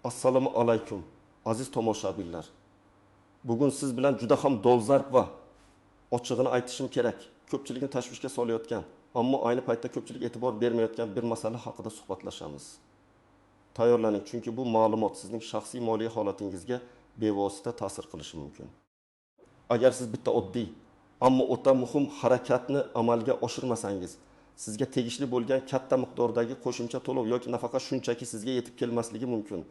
Assalomu alaykum, aziz tomoshabinlar. Bugun siz bilan juda ham dolzarb va ochig'ini aytishim kerak, ko'pchilikni tashvishga solayotgan, ammo ayni paytda ko'pchilik e'tibor bermayotgan bir masala haqida suhbatlashamiz. Tayyorlaning, chunki bu ma'lumot sizning shaxsiy moliya holatingizga bevosita ta'sir qilishi mumkin. Agar siz bitta oddiy, ammo o'ta muhim harakatni amalga oshirmasangiz, sizga tegishli bo'lgan katta miqdordagi qo'shimcha to'lov yoki nafaqa shunchaki sizga yetib kelmasligi mumkin.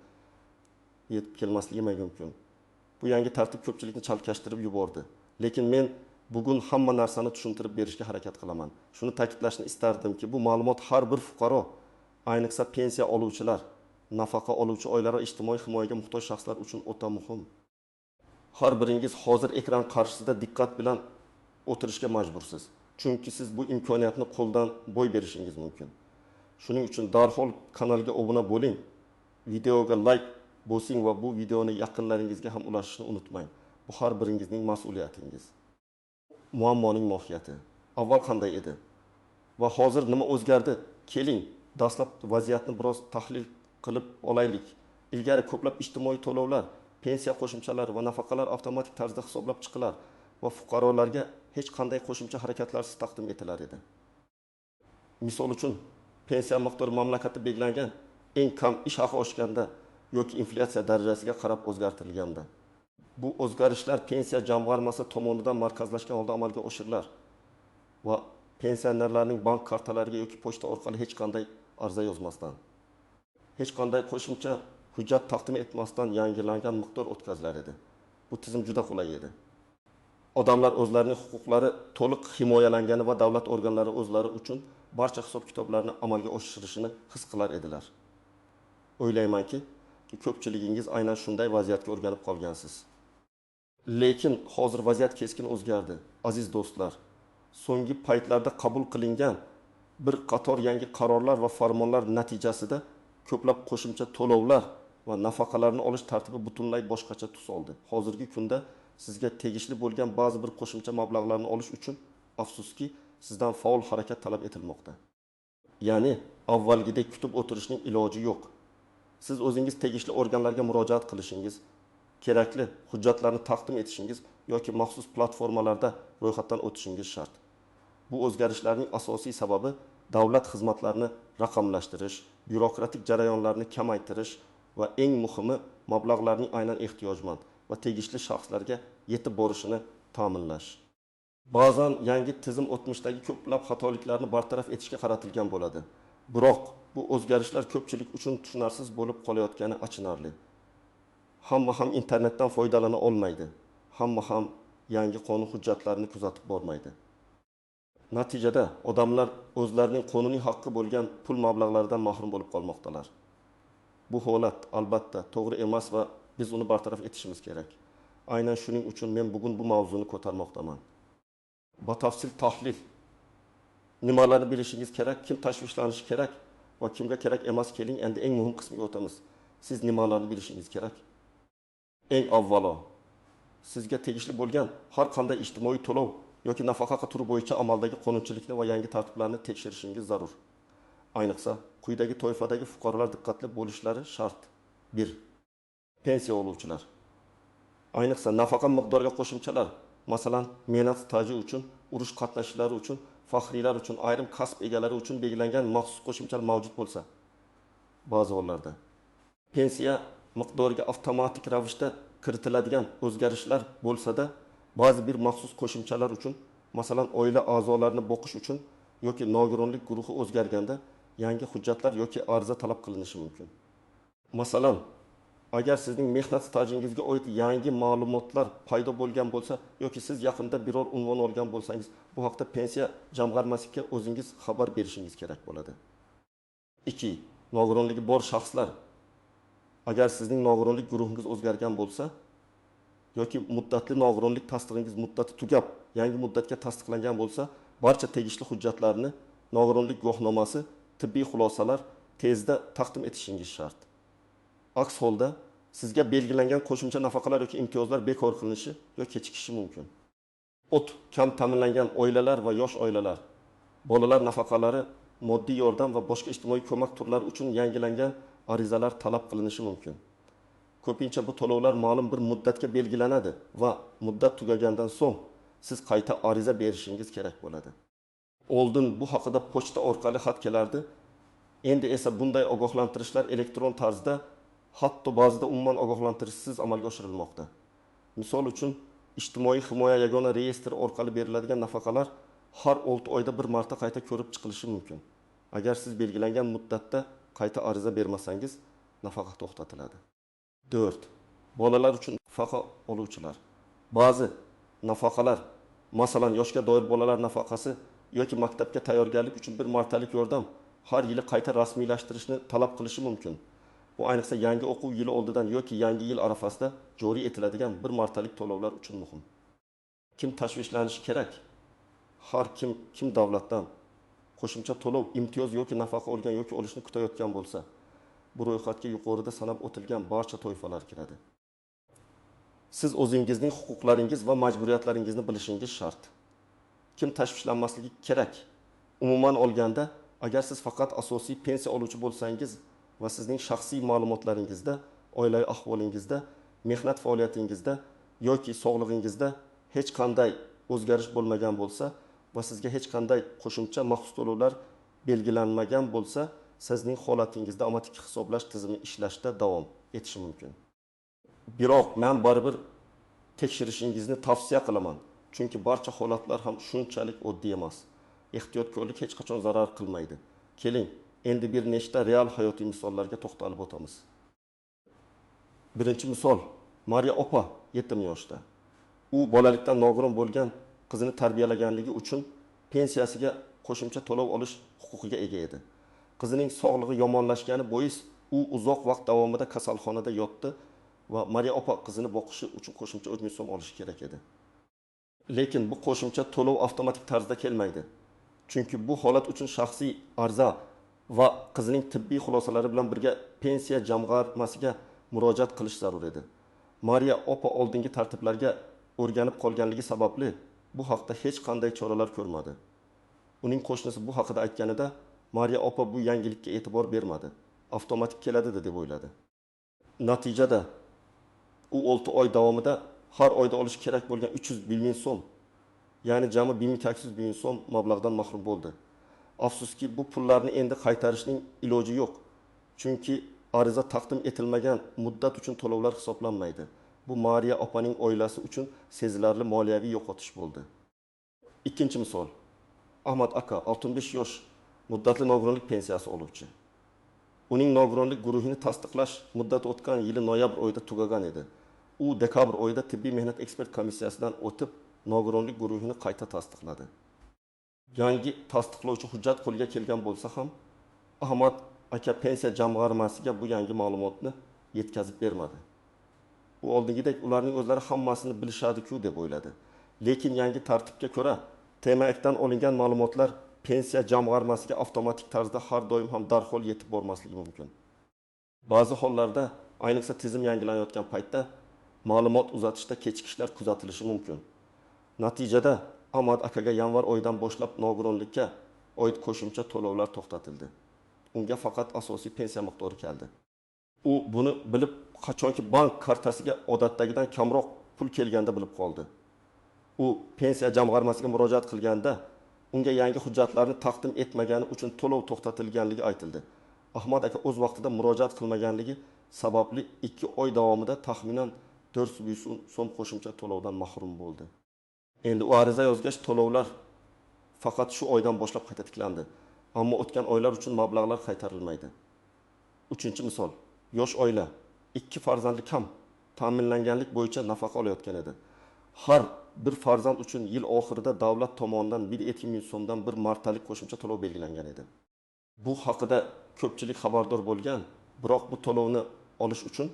Bu yangi tartib ko'pchilikni chalkashtirib yubordi. Lekin men bugun hamma narsani tushuntirib berishga harakat qilaman. Shuni ta'kidlashni istardimki, bu ma'lumot har bir fuqaro, ayniqsa pensiya oluvchilar, nafaqa oluvchi oilalar va ijtimoiy himoyaga muhtoj shaxslar uchun o'ta muhim. Har biringiz hozir ekran qarshisida diqqat bilan o'tirishga majbursiz. Chunki siz bu imkoniyatni qo'ldan boy berishingiz mumkin. Shuning uchun darhol kanalga obuna bo'ling, videoga like bosing va bu videoni yaqinlaringizga ham ulashishni unutmang. Bu har biringizning mas'uliyatingiz. Muammoning mohiyati. Avval qanday edi? Va hozir nima o'zgardi? Keling, dastlab vaziyatni biroz tahlil qilib olaylik. Ilgari ko'plab ijtimoiy to'lovlar, pensiya qo'shimchalari va nafaqalar avtomatik tarzda hisoblab chiqilar va fuqarolarga hech qanday qo'shimcha harakatlarsiz taqdim etilar edi. Misol uchun, pensiya miqdori mamlakatda belgilangan eng kam ish haqi oshganda yoki inflyatsiya darajasiga qarab o'zgartirilganda. Bu o'zgarishlar pensiya jamg'armasi tomonidan markazlashgan holda amalga oshirilar va pensionerlarning bank kartalariga yoki pochta orqali hech qanday ariza yozmasdan, hech qanday qo'shimcha hujjat taqdim etmasdan yangilangan miqdor o'tkazilar edi. Bu tizim juda qulay edi. Odamlar o'zlarining huquqlari to'liq himoyalangani va davlat organlari o'zlari uchun barcha hisob-kitoblarni amalga oshirishini his qilar edilar. O'ylaymanki, ko'pchiligingiz aynan shunday vaziyatga o'rganib qolgansiz. Lekin hozir vaziyat keskin o'zgardi. Aziz do'stlar, so'nggi paytlarda qabul qilingan bir qator yangi qarorlar va farmonlar natijasida ko'plab qo'shimcha to'lovlar va nafaqalarni olish tartibi butunlay boshqacha tus oldi. Hozirgi kunda sizga tegishli bo'lgan ba'zi bir qo'shimcha mablag'larni olish uchun afsuski sizdan faol harakat talab etilmoqda. Ya'ni avvalgidek kutib o'tirishning iloji yo'q. Siz o'zingiz tegishli organlarga murojaat qilishingiz, kerakli hujjatlarni taqdim etishingiz yoki maxsus platformalarda ro'yxatdan o'tishingiz shart. Bu o'zgarishlarning asosiy sababi davlat xizmatlarini raqamlashtirish, byurokratik jarayonlarni kamaytirish va eng muhimi mablag'larning aynan ehtiyojmand va tegishli shaxslarga yetib borishini ta'minlash. Ba'zan yangi tizim o'tmishdagi ko'plab xatoliklarni bartaraf etishga qaratilgan bo'ladi. Biroq bu o'zgarishlar ko'pchilik uchun tushunarsiz bo'lib qolayotgani achinarli. Hamma ham internetdan foydalana olmaydi. Hamma ham yangi qonun hujjatlarini kuzatib bormaydi. Natijada odamlar o'zlarining qonuniy haqqi bo'lgan pul mablag'laridan mahrum bo'lib qolmoqdalar. Bu holat albatta to'g'ri emas va biz uni bartaraf etishimiz kerak. Aynan shuning uchun men bugun bu mavzuni ko'tarmoqdaman. Batafsil tahlil. Nimalarni bilishingiz kerak, kim tashvishlanishi kerak va kimga kerak emas, keling endi eng muhim qismiga o'tamiz. Siz nimalarni bilishingiz kerak? Eng avvalo, sizga tegishli bo'lgan har qanday ijtimoiy to'lov yoki nafaqa turi bo'yicha amaldagi qonunchilikni va yangi tartiblarni tekshirishingiz zarur. Ayniqsa, quyidagi toifadagi fuqarolar diqqatli bo'lishlari shart. 1. Pensiya oluvchilar. Ayniqsa nafaqa miqdoriga qo'shimchalar, masalan, mehnat staji uchun, urush qatnashchilari uchun, faxriylar uchun, ayrim kasb egalari uchun belgilangan maxsus qo'shimchalar mavjud bo'lsa, ba'zi hollarda pensiya miqdoriga avtomatik ravishda kiritiladigan o'zgarishlar bo'lsa-da, ba'zi bir maxsus qo'shimchalar uchun, masalan, oila a'zolarini boqish uchun yoki nogironlik guruhi o'zgarganda yangi hujjatlar yoki ariza talab qilinishi mumkin. Masalan, agar sizning mehnat stajingizga oid yangi ma'lumotlar paydo bo'lgan bo'lsa yoki siz yaqinda biror unvon olgan bo'lsangiz, bu haqda pensiya jamg'armasiga o'zingiz xabar berishingiz kerak bo'ladi. 2. Nogironligi bor shaxslar. Agar sizning nogironlik guruhingiz o'zgargan bo'lsa yoki muddatli nogironlik tasdig'ingiz muddati tugab, yangi muddatga tasdiqlangan bo'lsa, barcha tegishli hujjatlarni, nogironlik guvohnomasi, tibbiy xulosalar tezda taqdim etishingiz shart. Aks holda sizga belgilangan qo'shimcha nafaqalar yoki imtiyozlar bekor qilinishi yoki kechikishi mumkin. Kam ta'minlangan oilalar va yosh oilalar, bolalar nafaqalari, moddiy yordam va boshqa ijtimoiy ko'mak turlari uchun yangilangan arizalar talab qilinishi mumkin. Ko'pincha bu to'lovlar ma'lum bir muddatga belgilanadi va muddat tugagandan so'ng siz qayta ariza berishingiz kerak bo'ladi. Oldin bu haqida pochta orqali xat kelardi. Endi esa bunday ogohlantirishlar elektron tarzda, hatto ba'zida umuman ogohlantirishsiz amalga oshirilmoqda. Misol uchun, ijtimoiy himoya yagona reyestri orqali beriladigan nafaqalar har 6 oyda bir marta qayta ko'rib chiqilishi mumkin. Agar siz belgilangan muddatda qayta ariza bermasangiz, nafaqa to'xtatiladi. 4. Bolalar uchun nafaqa oluvchilar. Ba'zi nafaqalar, masalan, yoshga doir bolalar nafaqasi yoki maktabga tayyorgarlik uchun bir martalik yordam har yili qayta rasmiylashtirishni talab qilishi mumkin. Bu ayniqsa yangi o'quv yili oldidan yoki yangi yil arafasida joriy etiladigan bir martalik to'lovlar uchun muhim. Kim tashvishlanishi kerak? Har kim davlatdan qo'shimcha to'lov, imtiyoz yoki nafaqa olgan yoki olishni kutayotgan bo'lsa, bu ro'yxatga yuqorida sanab o'tilgan barcha toifalar kiradi. Siz o'zingizning huquqlaringiz va majburiyatlaringizni bilishingiz shart. Kim tashvishlanmasligi kerak? Umuman olganda, agar siz faqat asosiy pensiya oluvchi bo'lsangiz va sizning shaxsiy ma'lumotlaringizda, oilaviy ahvolingizda, mehnat faoliyatingizda yoki sog'lig'ingizda hech qanday o'zgarish bo'lmagan bo'lsa va sizga hech qanday qo'shimcha maxsus to'lovlar belgilanmagan bo'lsa, sizning holatingizda avtomatik hisoblash tizimi ishlashda davom etishi mumkin. Biroq men baribir tekshirishingizni tavsiya qilaman, chunki barcha holatlar ham shunchalik oddiy emas. Ehtiyotkorlik hech qachon zarar qilmaydi. Keling, endi bir nechta real hayotiy misollarga to'xtalib o'tamiz. Birinchi misol, Mariya opa 7 yoshda. U bolalikdan nogiron bo'lgan qizini tarbiyalaganligi uchun pensiyasiga qo'shimcha to'lov olish huquqiga ega edi. Qizining sog'lig'i yomonlashgani bois u uzoq vaqt davomida kasalxonada yotdi va Mariya opa qizini boqishi uchun qo'shimcha 3000 so'm olishi kerak edi. Lekin bu qo'shimcha to'lov avtomatik tarzda kelmaydi. Chunki bu holat uchun shaxsiy ariza va qizining tibbiy xulosalari bilan birga pensiya jamg'armasiga murojaat qilish zarur edi. Mariya opa oldingi tartiblarga o'rganib qolganligi sababli bu haqda hech qanday choralar ko'rmadi. Uning qo'shnisi bu haqida aytganida Mariya opa bu yangilikka e'tibor bermadi. Avtomatik keladi deb o'yladi. Natijada u 6 oy davomida har oyda olish kerak bo'lgan 300 ming so'm, ya'ni jami 1800 ming so'm mablag'dan mahrum bo'ldi. Afsuski bu pullarni endi qaytarishning iloji yo'q. Chunki ariza taqdim etilmagan muddat uchun to'lovlar hisoblanmaydi. Bu Mariya opaning oilasi uchun sezilarli moliyaviy yo'qotish bo'ldi. Ikkinchi misol. Ahmad aka 65 yosh muddatli nogironlik pensiyasi oluvchi. Uning nogironlik guruhini tasdiqlash muddati o'tgan yili noyabr oyida tugagan edi. U dekabr oyida tibbiy mehnat ekspert komissiyasidan o'tib, nogironlik guruhini qayta tasdiqladi. Yangi tasdiqlovchi hujjat qo'lga kelgan bo'lsa ham, Ahmad aka pensiya jamg'armasiga bu yangi ma'lumotni yetkazib bermadi. U oldingidek ularning o'zlari hammasini bilishadi-ku deb o'yladi. Lekin yangi tartibga ko'ra, TMAKdan olingan ma'lumotlar pensiya jamg'armasiga avtomatik tarzda har doim ham darhol yetib bormasligi mumkin. Ba'zi hollarda, ayniqsa tizim yangilanayotgan paytda ma'lumot uzatishda kechikishlar kuzatilishi mumkin. Natijada Ahmad akaga yanvar oyidan boshlab nogironlikka oid qo'shimcha to'lovlar to'xtatildi. Unga faqat asosiy pensiya miqdori keldi. U buni bilib, qachonki bank kartasiga odatdagidan kamroq pul kelganda bilib qoldi. U pensiya jamg'armasiga murojaat qilganda unga yangi hujjatlarni taqdim etmagani uchun to'lov to'xtatilganligi aytildi. Ahmad aka o'z vaqtida murojaat qilmaganligi sababli 2 oy davomida taxminan 400 so'm qo'shimcha to'lovdan mahrum bo'ldi. Endi u ariza yozgach to'lovlar faqat shu oydan boshlab qayta tiklandi. Ammo o'tgan oylar uchun mablag'lar qaytarilmaydi. Uchinchi misol. Yosh oila 2 farzandli kam ta'minlanganlik bo'yicha nafaqa olayotgan edi. Har bir farzand uchun yil oxirida davlat tomonidan 1,2 ming so'mdan bir martalik qo'shimcha to'lov belgilangan edi. Bu haqida ko'pchilik xabardor bo'lgan, biroq bu to'lovni olish uchun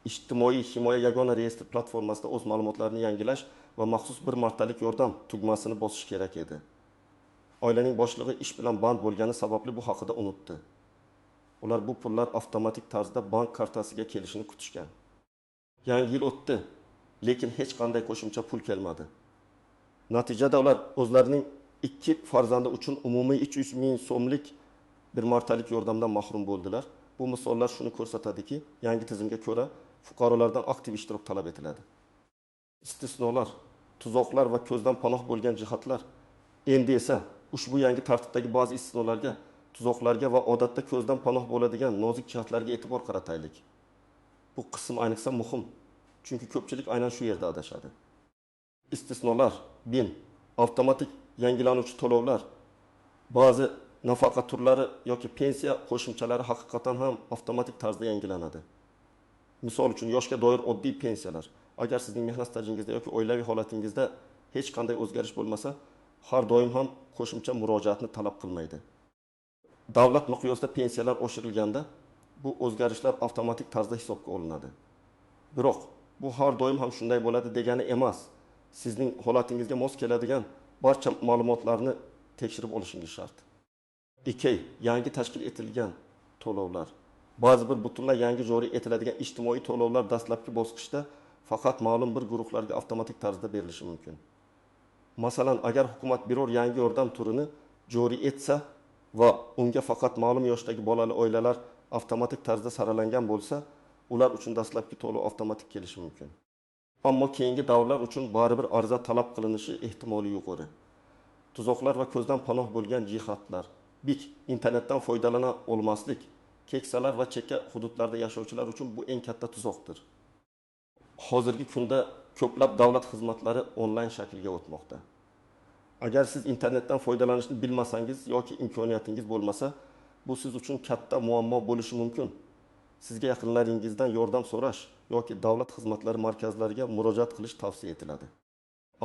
ijtimoiy himoya yagona reyestr platformasida o'z ma'lumotlarini yangilash va maxsus bir martalik yordam tugmasini bosish kerak edi. Oilaning boshlig'i ish bilan band bo'lgani sababli bu haqida unutdi. Ular bu pullar avtomatik tarzda bank kartasiga kelishini kutishgan. Yangi yil o'tdi, lekin hech qanday qo'shimcha pul kelmadi. Natijada ular o'zlarining 2 farzandi uchun umumiy 300 ming so'mlik bir martalik yordamdan mahrum bo'ldilar. Bu misollar shuni ko'rsatadiki, yangi tizimga ko'ra fuqarolardan aktiv ishtirok talab etiladi. Istisnolar, tuzoqlar va ko'zdan panoh bo'lgan jihatlar. Endi esa ushbu yangi tartibdagi ba'zi istisnolarga, tuzoqlarga va odatda ko'zdan panoh bo'ladigan nozik jihatlarga e'tibor qarataylik. Bu qism ayniqsa muhim, chunki ko'pchilik aynan shu yerda adashadi. Istisnolar: bin, avtomatik yangilanuvchi to'lovlar. Ba'zi nafaqa turlari yoki pensiya qo'shimchalari haqiqatan ham avtomatik tarzda yangilanadi. Misol uchun yoshga doir oddiy pensiyalar. Agar sizning mehnat stajingizda yoki oilaviy holatingizda hech qanday o'zgarish bo'lmasa, har doim ham qo'shimcha murojaatni talab qilmaydi. Davlat miqyosida pensiyalar oshirilganda bu o'zgarishlar avtomatik tarzda hisobga olinadi. Biroq bu har doim ham shunday bo'ladi degani emas. Sizning holatingizga mos keladigan barcha ma'lumotlarni tekshirib olishingiz shart. 2. Yangi tashkil etilgan to'lovlar. Ba'zi bir butunlay yangi joriy etiladigan ijtimoiy to'lovlar dastlabki bosqichda faqat ma'lum bir guruhlarga avtomatik tarzda berilishi mumkin. Masalan, agar hukumat biror yangi yordam turini joriy etsa va unga faqat ma'lum yoshdagi bolali oilalar avtomatik tarzda saralangan bo'lsa, ular uchun dastlabki to'lov avtomatik kelishi mumkin. Ammo keyingi davrlar uchun baribir ariza talab qilinishi ehtimoli yuqori. Tuzoqlar va ko'zdan panoh bo'lgan jihatlar. BIK internetdan foydalana olmaslik, keksalar va chekka hududlarda yashovchilar uchun bu eng katta tuzoqdir. Hozirgi kunda ko'plab davlat xizmatlari onlayn shaklga o'tmoqda. Agar siz internetdan foydalanishni bilmasangiz yoki imkoniyatingiz bo'lmasa, bu siz uchun katta muammo bo'lishi mumkin. Sizga yaqinlaringizdan yordam so'rash yoki davlat xizmatlari markazlariga murojaat qilish tavsiya etiladi.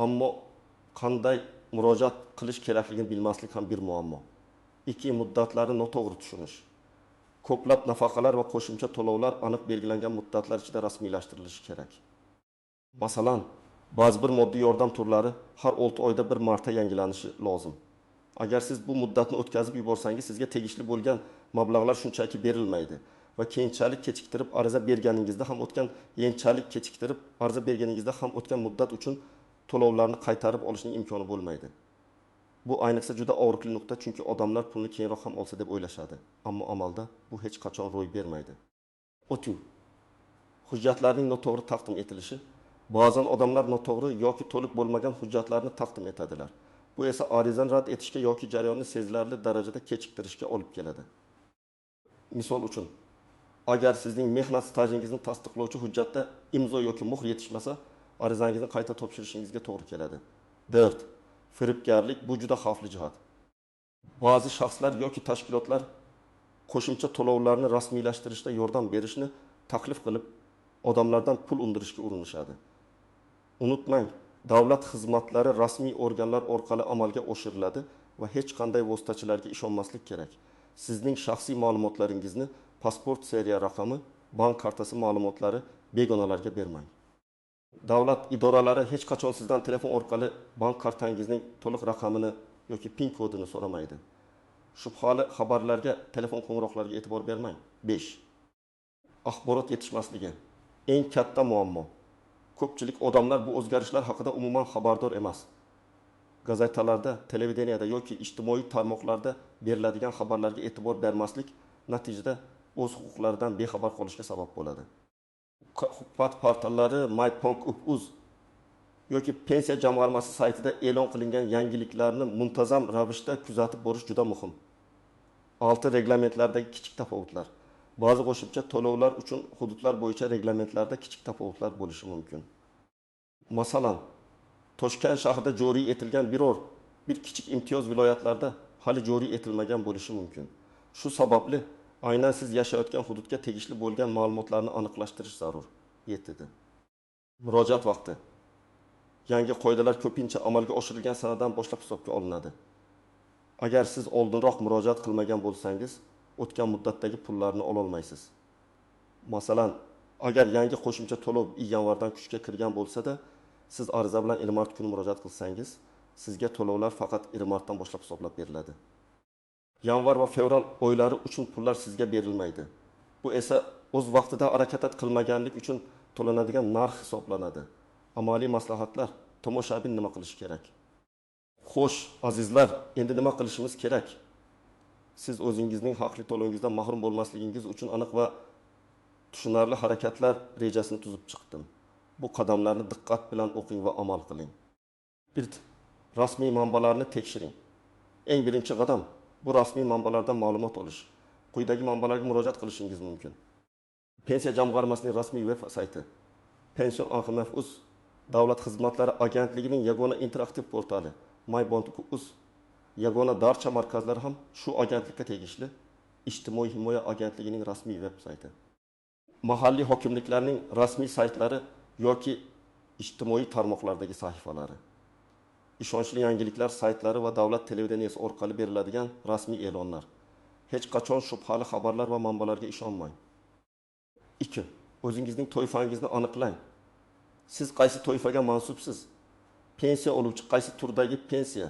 Ammo qanday murojaat qilish kerakligini bilmaslik ham bir muammo. 2. Muddatlarni noto'g'ri tushunish. Ko'plab nafaqalar va qo'shimcha to'lovlar aniq belgilangan muddatlar ichida rasmiylashtirilishi kerak. Masalan, ba'zi bir moddiy yordam turlari har 6 oyda bir marta yangilanishi lozim. Agar siz bu muddatni o'tkazib yuborsangiz, sizga tegishli bo'lgan mablag'lar shunchaki berilmaydi va keyinchalik kechiktirib ariza berganingizda ham o'tgan muddat uchun to'lovlarni qaytarib olishning imkoni bo'lmaydi. Bu ayniqsa juda og'riqli nuqta, chunki odamlar pulni keyinroq ham olsa deb o'ylashadi, ammo amalda bu hech qachon ro'y bermaydi. O'tuv. Hujjatlarning noto'g'ri taqdim etilishi. Ba'zan odamlar noto'g'ri yoki to'liq bo'lmagan hujjatlarni taqdim etadilar. Bu esa arizani rad etishga yoki jarayonni sezilarli darajada kechiktirishga olib keladi. Misol uchun, agar sizning mehnat stajingizni tasdiqlovchi hujjatda imzo yoki muhr yetishmasa, arizangizni qayta topshirishingizga to'g'ri keladi. 4. Firibgarlik bu juda xavfli jihat. Ba'zi shaxslar yoki tashkilotlar qo'shimcha to'lovlarni rasmiylashtirishda yordam berishni taklif qilib, odamlardan pul undirishga urinishadi. Unutmang, davlat xizmatlari rasmiy organlar orqali amalga oshiriladi va hech qanday vositachilarga ishonmaslik kerak. Sizning shaxsiy ma'lumotlaringizni, pasport seriya raqami, bank kartasi ma'lumotlari begonalarga bermang. Davlat idoralari hech qachon sizdan telefon orqali bank kartangizning to'liq raqamini yoki PIN kodini so'ramaydi. Shubhali xabarlarga, telefon qo'ng'iroqlariga e'tibor bermang. 5. Axborot yetishmasligi eng katta muammo. Ko'pchilik odamlar bu o'zgarishlar haqida umuman xabardor emas. Gazetalarda, televideniyada yoki ijtimoiy tarmoqlarda beriladigan xabarlarga e'tibor bermaslik natijada o'z huquqlaridan bexabar qolishga sabab bo'ladi. Huquq portallari mypong.uz yoki pensiya jamg'armasi saytida e'lon qilingan yangiliklarni muntazam ravishda kuzatib borish juda muhim. 6. Reglamentlardagi kichik tafovutlar. Ba'zi qo'shimcha to'lovlar uchun hududlar bo'yicha reglamentlarda kichik tafovutlar bo'lishi mumkin. Masalan, Toshkent shahrida joriy etilgan bir kichik imtiyoz viloyatlarda hali joriy etilmagan bo'lishi mumkin. Shu sababli aynan siz yashayotgan hududga tegishli bo'lgan ma'lumotlarni aniqlashtirish zarur. 7. Murojaat vaqti. Yangi qoidalar ko'pincha amalga oshirilgan sanadan boshlab hisobga olinadi. Agar siz oldinroq murojaat qilmagan bo'lsangiz, o'tgan muddatdagi pullarni ola olmaysiz. Masalan, agar yangi qo'shimcha to'lov yanvardan kuchga kirgan bo'lsa-da, siz ariza bilan iyul kuni murojaat qilsangiz, sizga to'lovlar faqat iyuldan boshlab hisoblab beriladi. Yanvar va fevral oylari uchun pullar sizga berilmaydi. Bu esa o'z vaqtida harakat qilmaganlik uchun to'lanadigan narx hisoblanadi. Amaliy maslahatlar, tomoshabin nima qilish kerak? Xo'sh, azizlar, endi nima qilishimiz kerak? Siz o'zingizning haqli to'lovingizdan mahrum bo'lmasligingiz uchun aniq va tushunarli harakatlar rejasini tuzib chiqdim. Bu qadamlarni diqqat bilan o'qing va amal qiling. Bir rasmiy manbalarni tekshiring. Eng birinchi qadam bu rasmiy manbalardan ma'lumot olish. Quyidagi manbalarga murojaat qilishingiz mumkin. Pensiya jamg'armasining rasmiy veb sayti, Pension.uz, Davlat xizmatlari agentligining yagona interaktiv portali, MyBond.uz, yagona darcha markazlari ham shu agentlikka tegishli. Ijtimoiy himoya agentligining rasmiy veb sayti. Mahalliy hokimliklarning rasmiy saytlari yoki ijtimoiy tarmoqlardagi sahifalari. Ishonchli yangiliklar saytlari va davlat televideniyesi orqali beriladigan rasmiy e'lonlar. Hech qachon shubhali xabarlar va manbalarga ishonmang. 2. O'zingizning toifangizni aniqlang. Siz qaysi toifaga mansubsiz? Pensiya oluvchi qaysi turdagi pensiya?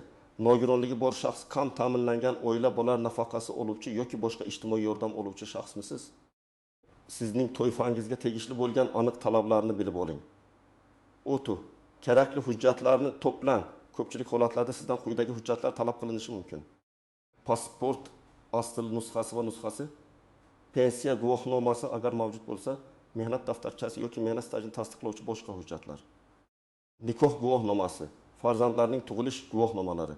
Nogironligi bor shaxs, kam ta'minlangan oila bolar nafaqasi oluvchi yoki boshqa ijtimoiy yordam oluvchi shaxsmisiz? Sizning toifangizga tegishli bo'lgan aniq talablarni bilib oling. 3. Kerakli hujjatlarni to'plang. Ko'pchilik holatlarda sizdan quyidagi hujjatlar talab qilinishi mumkin. Pasport asl nusxasi va nusxasi, pensiya guvohnomasi agar mavjud bo'lsa, mehnat daftarchasi yoki mehnat stajini tasdiqlovchi boshqa hujjatlar. Nikoh guvohnomasi, farzandlarning tug'ilish guvohnomalari,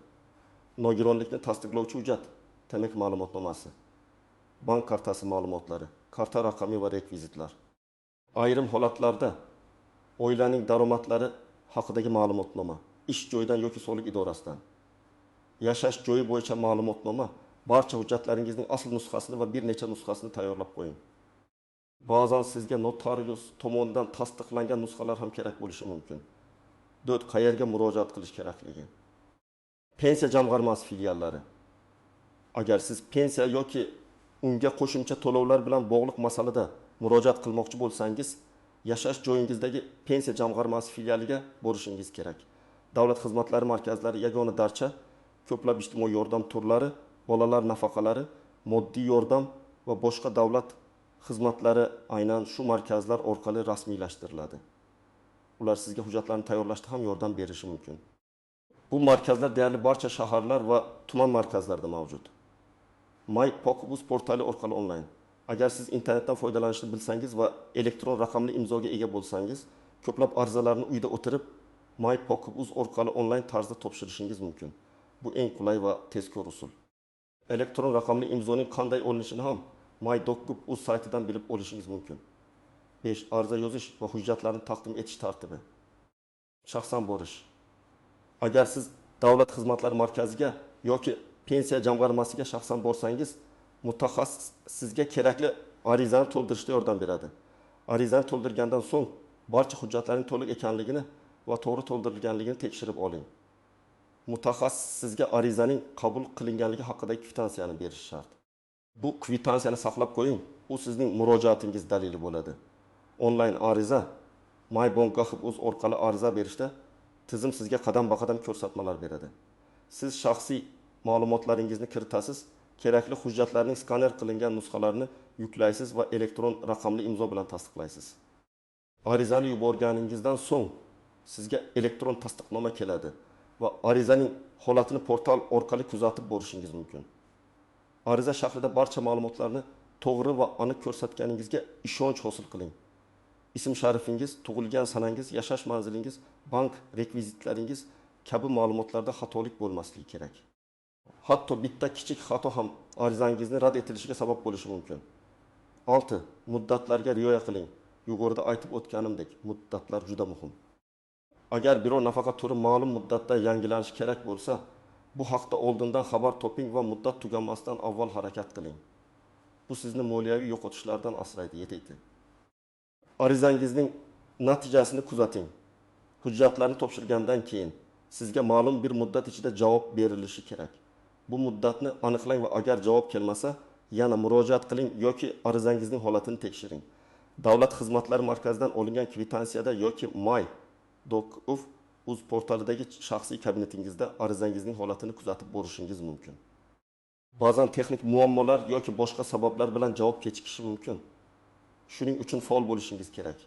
nogironlikni tasdiqlovchi hujjat, demak ma'lumotnomasi, bank kartasi ma'lumotlari, karta raqami va rekvizitlar. Ayrim holatlarda oilaning daromadlari haqidagi ma'lumotnoma, ish joyidan yoki soliq idorasidan. Yashash joyi bo'yicha ma'lumotnoma, barcha hujjatlaringizning asl nusxasini va bir necha nusxasini tayyorlab qo'ying. Ba'zan sizga notarius tomonidan tasdiqlangan nusxalar ham kerak bo'lishi mumkin. 4. Qayerga murojaat qilish kerakligi. Pensiya jamg'armasi filiallari. Agar siz pensiya yoki unga qo'shimcha to'lovlar bilan bog'liq masalada murojaat qilmoqchi bo'lsangiz, yashash joyingizdagi pensiya jamg'armasi filialiga borishingiz kerak. Davlat xizmatlari markazlari yagona darcha, ko'plab ijtimoiy yordam turlari, bolalar nafaqalari, moddiy yordam va boshqa davlat xizmatlari aynan shu markazlar orqali rasmiylashtiriladi. Ular sizga hujjatlarni tayyorlashda ham yordam berishi mumkin. Bu markazlar deyarli barcha shaharlar va tuman markazlarida mavjud. MyPokbuz portali orqali onlayn. Agar siz internetdan foydalanishni bilsangiz va elektron raqamli imzoga ega bo'lsangiz, ko'plab arizalarni uyda o'tirib MyPokbuz orqali onlayn tarzda topshirishingiz mumkin. Bu eng qulay va tezkor usul. Elektron raqamli imzoning qanday olinishini ham MyDocGov.uz saytidan bilib olishingiz mumkin. 5. Ariza yozish va hujjatlarni taqdim etish tartibi. Shaxsan borish. Agar siz davlat xizmatlari markaziga yoki pensiya jamg'armasiga shaxsan borsangiz, mutaxassis sizga kerakli arizani to'ldirishda yordam beradi. Arizani to'ldirgandan so'ng barcha hujjatlarning to'liq ekanligini va to'g'ri to'ldirilganligini tekshirib oling. Mutaxassis sizga arizaning qabul qilinganligi haqidagi kvitansiyani berishi shart. Bu kvitansiyani saqlab qo'ying, u sizning murojaatingiz dalili bo'ladi. Onlayn ariza, MyBond.uz orqali ariza berishda tizim sizga qadam-baqadam ko'rsatmalar beradi. Siz shaxsiy ma'lumotlaringizni kiritasiz, kerakli hujjatlarning skaner qilingan nusxalarini yuklaysiz va elektron raqamli imzo bilan tasdiqlaysiz. Arizani yuborganingizdan so'ng sizga elektron tasdiqnoma keladi va arizaning holatini portal orqali kuzatib borishingiz mumkin. Ariza shaklida barcha ma'lumotlarni to'g'ri va aniq ko'rsatganingizga ishonch hosil qiling. Ism sharifingiz, tug'ilgan sanangiz, yashash manzilingiz, bank rekvizitlaringiz kabi ma'lumotlarda xatolik bo'lmasligi kerak. Hatto bitta kichik xato ham arizangizni rad etilishiga sabab bo'lishi mumkin. 6. Muddatlarga rioya qiling. Yuqorida aytib o'tganimdek, muddatlar juda muhim. Agar biror nafaqa turi ma'lum muddatda yangilanishi kerak bo'lsa, bu haqda oldindan xabar toping va muddat tugamasidan avval harakat qiling. Bu sizni moliyaviy yo'qotishlardan asraydi, yetaydi. Arizangizning natijasini kuzating. Hujjatlarni topshirgandan keyin sizga ma'lum bir muddat ichida javob berilishi kerak. Bu muddatni aniqlang va agar javob kelmasa, yana murojaat qiling yoki arizangizning holatini tekshiring. Davlat xizmatlari markazidan olingan kvitansiyada yoki MyDocGov.uz portalidagi shaxsiy kabinetingizda arizangizning holatini kuzatib borishingiz mumkin. Ba'zan texnik muammolar yoki boshqa sabablar bilan javob kechikishi mumkin. Shuning uchun faol bo'lishingiz kerak.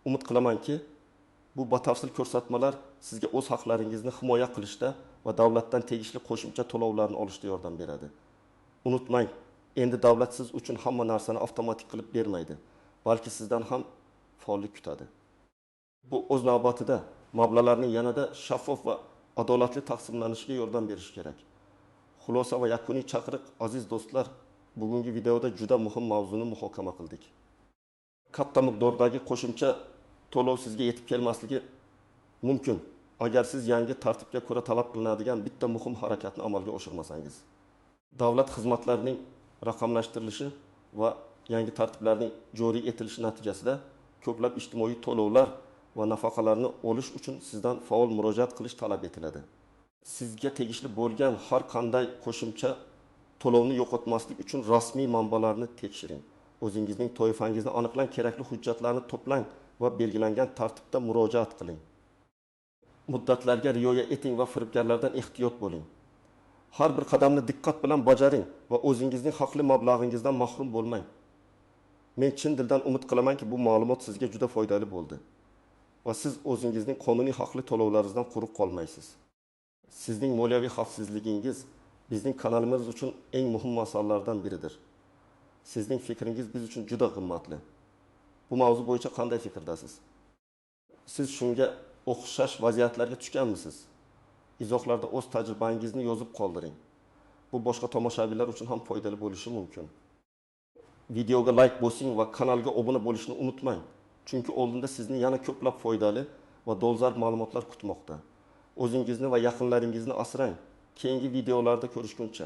Umid qilamanki, bu batafsil ko'rsatmalar sizga o'z haqlaringizni himoya qilishda va davlatdan tegishli qo'shimcha to'lovlarni olishda yordam beradi. Unutmang, endi davlat siz uchun hamma narsani avtomatik qilib bermaydi. balki sizdan ham faollik kutadi. Bu o'z navbatida mablag'larning yanada shaffof va adolatli taqsimlanishiga yordam berishi kerak. Xulosa va yakuniy chaqiriq, aziz do'stlar, bugungi videoda juda muhim mavzuni muhokama qildik. Katta miqdordagi qo'shimcha to'lov sizga yetib kelmasligi mumkin agar siz yangi tartibga ko'ra talab qilinadigan bitta muhim harakatni amalga oshirmasangiz. Davlat xizmatlarining raqamlashtirilishi va yangi tartiblarning joriy etilishi natijasida ko'plab ijtimoiy to'lovlar va nafaqalarni olish uchun sizdan faol murojaat qilish talab etiladi. Sizga tegishli bo'lgan har qanday qo'shimcha to'lovni yo'qotmaslik uchun rasmiy manbalarni tekshiring. O'zingizning toifangizni aniqlang, kerakli hujjatlarni to'plang va belgilangan tartibda murojaat qiling. Muddatlarga rioya eting va firibgarlardan ehtiyot bo'ling. Har bir qadamni diqqat bilan bajaring va o'zingizning haqli mablag'ingizdan mahrum bo'lmang. Men chin dildan umid qilamanki, bu ma'lumot sizga juda foydali bo'ldi va siz o'zingizning qonuniy haqli to'lovlaringizdan quruq qolmaysiz. Sizning moliyaviy xavfsizligingiz bizning kanalimiz uchun eng muhim masalalardan biridir. Sizning fikringiz biz uchun juda qimmatli. Bu mavzu bo'yicha qanday fikrdasiz? Siz shunga o'xshash vaziyatlarga tushganmisiz? Izohlarda o'z tajribangizni yozib qoldiring. Bu boshqa tomoshabinlar uchun ham foydali bo'lishi mumkin. Videoga like bosing va kanalga obuna bo'lishni unutmang. Chunki oldinda sizni yana ko'plab foydali va dolzarb ma'lumotlar kutmoqda. O'zingizni va yaqinlaringizni asrang. Keyingi videolarda ko'rishguncha